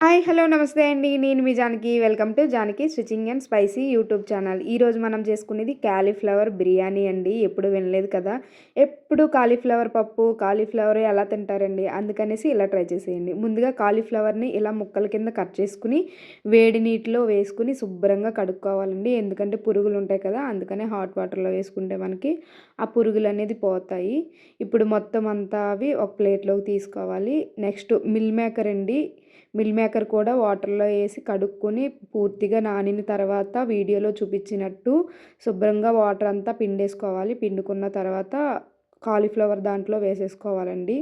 Hi hello నమస్తే అండి. నేను మీ Janaki. Welcome to Janaki stitching and spicy YouTube channel. ఈరోజు మనం చేసుకునేది కాలీఫ్లవర్ బిర్యానీ అండి. ఎప్పుడు వినలేదు కదా, ఎప్పుడు కాలీఫ్లవర్ పప్పు కాలీఫ్లవర్ ఎలా తింటారండి, అందుకనేసి ఇలా ట్రై చేసేయండి. ముందుగా కాలీఫ్లవర్ని ఇలా ముక్కల కింద కట్ చేసుకుని వేడి నీటిలో వేసుకుని శుభ్రంగా కడుక్కోవాలండి. ఎందుకంటే పురుగులు ఉంటాయి కదా, అందుకనే హాట్ వాటర్లో వేసుకుంటే మనకి ఆ పురుగులు అనేది పోతాయి. ఇప్పుడు మొత్తం అంతా అవి ఒక ప్లేట్లోకి తీసుకోవాలి. నెక్స్ట్ మిల్ మేకర్ అండి. మిల్ మేకర్ కూడా వాటర్లో వేసి కడుక్కొని పూర్తిగా నానిన తర్వాత వీడియోలో చూపించినట్టు శుభ్రంగా వాటర్ అంతా పిండేసుకోవాలి. పిండుకున్న తర్వాత కాలీఫ్లవర్ దాంట్లో వేసేసుకోవాలండి.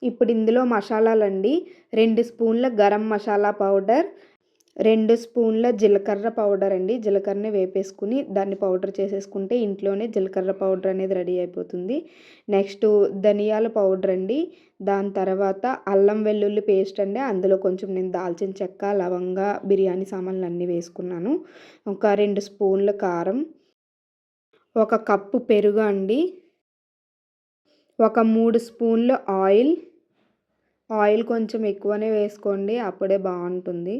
ఇప్పుడు ఇందులో మసాలాలండి. 2 స్పూన్ల గరం మసాలా పౌడర్, 2 స్పూన్ల జీలకర్ర పౌడర్ అండి. జీలకర్రని వేపేసుకుని దాన్ని పౌడర్ చేసేసుకుంటే ఇంట్లోనే జీలకర్ర పౌడర్ అనేది రెడీ అయిపోతుంది. నెక్స్ట్ ధనియాల పౌడర్ అండి. దాని తర్వాత అల్లం వెల్లుల్లి పేస్ట్ అండి. అందులో కొంచెం నేను దాల్చిన చెక్క, లవంగ, బిర్యానీ సామాన్లు అన్నీ వేసుకున్నాను. ఒక 2 స్పూన్ల కారం, ఒక కప్పు పెరుగు అండి, ఒక 3 స్పూన్ల ఆయిల్ కొంచెం ఎక్కువనే వేసుకోండి, అప్పుడే బాగుంటుంది.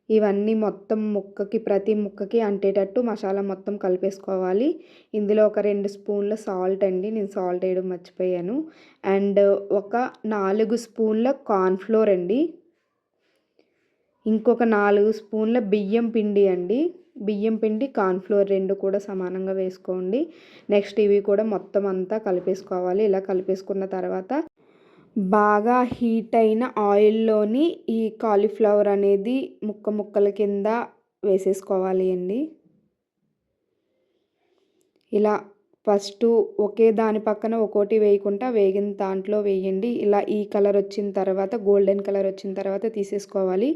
ఇవన్నీ మొత్తం ప్రతి ముక్కకి అంటేటట్టు మసాలా మొత్తం కలిపేసుకోవాలి. ఇందులో ఒక 2 స్పూన్ల సాల్ట్ అండి. నేను సాల్ట్ వేయడం మర్చిపోయాను. అండ్ ఒక 4 స్పూన్ల కార్న్‌ఫ్లోర్ అండి. ఇంకొక 4 స్పూన్ల బియ్యం పిండి అండి. బియ్యం పిండి, కార్న్‌ఫ్లోర్ 2 కూడా సమానంగా వేసుకోండి. నెక్స్ట్ ఇవి కూడా మొత్తం అంతా కలిపేసుకోవాలి. ఇలా కలిపేసుకున్న తర్వాత బాగా హీట్ అయిన ఆయిల్లోని ఈ కాలీఫ్లవర్ అనేది ముక్కల కింద వేసేసుకోవాలి అండి. ఇలా ఫస్ట్ ఒకే దాని పక్కన ఒక్కోటి వేయకుండా వేగిన దాంట్లో వేయండి. ఇలా ఈ కలర్ వచ్చిన తర్వాత, గోల్డెన్ కలర్ వచ్చిన తర్వాత తీసేసుకోవాలి.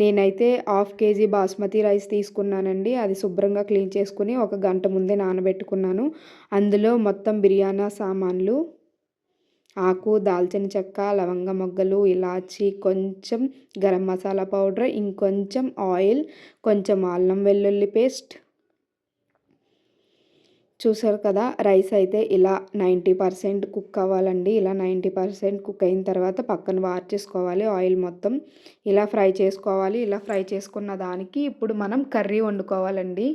నేనైతే 1/2 కేజీ బాస్మతి రైస్ తీసుకున్నానండి. అది శుభ్రంగా క్లీన్ చేసుకుని ఒక గంట ముందే నానబెట్టుకున్నాను. అందులో మొత్తం బిర్యానీ సామాన్లు, ఆకు, దాల్చిన చెక్క, లవంగ మొగ్గలు, ఇలాచి, కొంచెం గరం మసాలా పౌడర్, ఇంకొంచెం ఆయిల్, కొంచెం అల్లం వెల్లుల్లి పేస్ట్. చూసారు కదా, రైస్ అయితే ఇలా 90% కుక్ అవ్వాలండి. ఇలా 90% కుక్ అయిన తర్వాత పక్కన వార్చేసుకోవాలి. ఆయిల్ మొత్తం ఇలా ఫ్రై చేసుకోవాలి. ఇలా ఫ్రై చేసుకున్న దానికి ఇప్పుడు మనం కర్రీ వండుకోవాలండి.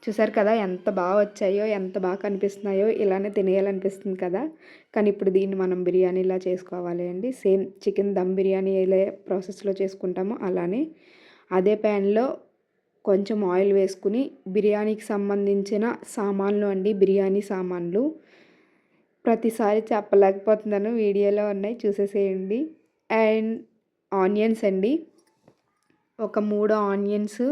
చూసారు కదా ఎంత బాగా వచ్చాయో, ఎంత బాగా కనిపిస్తున్నాయో, ఇలానే తినేయాలనిపిస్తుంది కదా. కానీ ఇప్పుడు దీన్ని మనం బిర్యానీలా చేసుకోవాలి అండి. సేమ్ చికెన్ దమ్ బిర్యానీ ఎలా ప్రాసెస్లో చేసుకుంటామో అలానే అదే ప్యాన్లో కొంచెం ఆయిల్ వేసుకుని బిర్యానీకి సంబంధించిన సామాన్లు అండి, బిర్యానీ సామాన్లు ప్రతిసారి చెప్పలేకపోతున్నాను, వీడియోలో ఉన్నాయి చూసేసేయండి. అండ్ ఆనియన్స్ అండి, ఒక 3 ఆనియన్స్,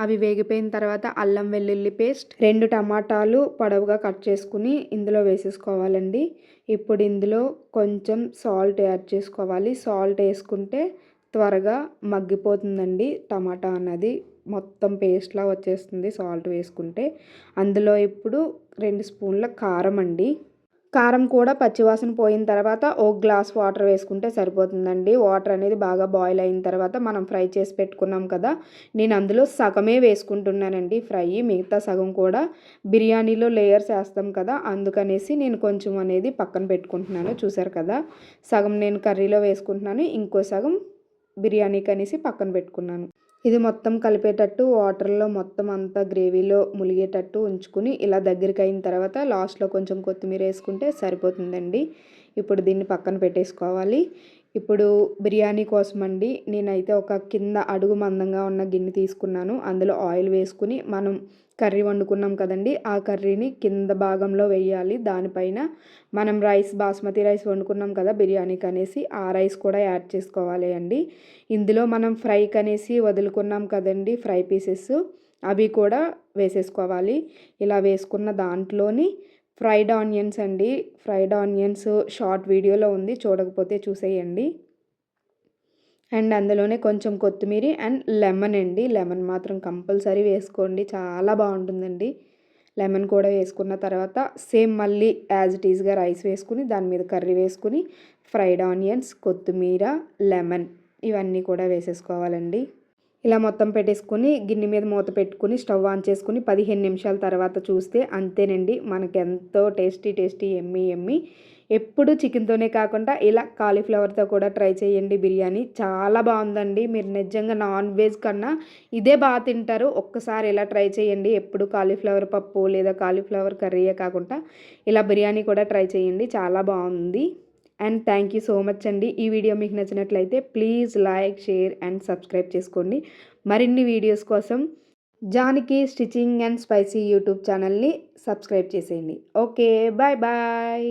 అవి వేగిపోయిన తర్వాత అల్లం వెల్లుల్లి పేస్ట్, 2 టమాటాలు పొడవుగా కట్ చేసుకుని ఇందులో వేసేసుకోవాలండి. ఇప్పుడు ఇందులో కొంచెం సాల్ట్ యాడ్ చేసుకోవాలి. సాల్ట్ వేసుకుంటే త్వరగా మగ్గిపోతుందండి. టమాటా అన్నది మొత్తం పేస్ట్లా వచ్చేస్తుంది సాల్ట్ వేసుకుంటే. అందులో ఇప్పుడు 2 స్పూన్ల కారం అండి. కారం కూడా పచ్చివాసన పోయిన తర్వాత ఒక గ్లాస్ వాటర్ వేసుకుంటే సరిపోతుందండి. వాటర్ అనేది బాగా బాయిల్ అయిన తర్వాత మనం ఫ్రై చేసి పెట్టుకున్నాం కదా, నేను అందులో సగమే వేసుకుంటున్నానండి ఫ్రై. మిగతా సగం కూడా బిర్యానీలో లేయర్స్ వేస్తాం కదా, అందుకనేసి నేను కొంచెం అనేది పక్కన పెట్టుకుంటున్నాను. చూసారు కదా, సగం నేను కర్రీలో వేసుకుంటున్నాను, ఇంకో సగం బిర్యానీకి అనేసి పక్కన పెట్టుకున్నాను. ఇది మొత్తం కలిపేటట్టు వాటర్లో మొత్తం అంతా గ్రేవీలో ములిగేటట్టు ఉంచుకుని ఇలా దగ్గరికి అయిన తర్వాత లాస్ట్లో కొంచెం కొత్తిమీర వేసుకుంటే సరిపోతుందండి. ఇప్పుడు దీన్ని పక్కన పెట్టేసుకోవాలి. ఇప్పుడు బిర్యానీ కోసం అండి, నేనైతే ఒక కింద అడుగు మందంగా ఉన్న గిన్నె తీసుకున్నాను. అందులో ఆయిల్ వేసుకుని మనం కర్రీ వండుకున్నాం కదండి, ఆ కర్రీని కింద భాగంలో వేయాలి. దానిపైన మనం బాస్మతి రైస్ వండుకున్నాం కదా బిర్యానీకి అనేసి, ఆ రైస్ కూడా యాడ్ చేసుకోవాలి అండి. ఇందులో మనం ఫ్రైకి అనేసి వదులుకున్నాం కదండి ఫ్రై పీసెస్, అవి కూడా వేసేసుకోవాలి. ఇలా వేసుకున్న దాంట్లోని ఫ్రైడ్ ఆనియన్స్ అండి. ఫ్రైడ్ ఆనియన్స్ షార్ట్ వీడియోలో ఉంది, చూడకపోతే చూసేయండి. అండ్ అందులోనే కొంచెం కొత్తిమీర అండ్ లెమన్ అండి. లెమన్ మాత్రం కంపల్సరీ వేసుకోండి, చాలా బాగుంటుందండి. లెమన్ కూడా వేసుకున్న తర్వాత సేమ్ మళ్ళీ యాజ్ ఇట్ ఈస్గా రైస్ వేసుకుని దాని మీద కర్రీ వేసుకుని ఫ్రైడ్ ఆనియన్స్, కొత్తిమీర, లెమన్ ఇవన్నీ కూడా వేసేసుకోవాలండి. ఇలా మొత్తం పెట్టేసుకొని గిన్నె మీద మూత పెట్టుకుని స్టవ్ ఆన్ చేసుకుని 15 నిమిషాల తర్వాత చూస్తే అంతేనండి, మనకి ఎంతో టేస్టీ ఎమ్మీ ఎప్పుడు చికెన్‌తోనే కాకుండా ఇలా కాలీఫ్లవర్‌తో కూడా ట్రై చేయండి బిర్యానీ. చాలా బావుందండి. మీరు నిజంగా నాన్ వెజ్ కన్నా ఇదే తింటారు. ఒక్కసారి ఇలా ట్రై చేయండి. ఎప్పుడు కాలీఫ్లవర్ పప్పు లేదా కాలీఫ్లవర్ కర్రీయే కాకుండా ఇలా బిర్యానీ కూడా ట్రై చేయండి. చాలా బావుంది. And thank you so much అండి. ఈ వీడియో మీకు నచ్చినట్లయితే please like, share and subscribe చేసుకోండి. మరిన్ని వీడియోస్ కోసం Janaki stitching and spicy YouTube ఛానల్‌ని సబ్స్క్రైబ్ చేసేయండి. ఓకే. Bye bye.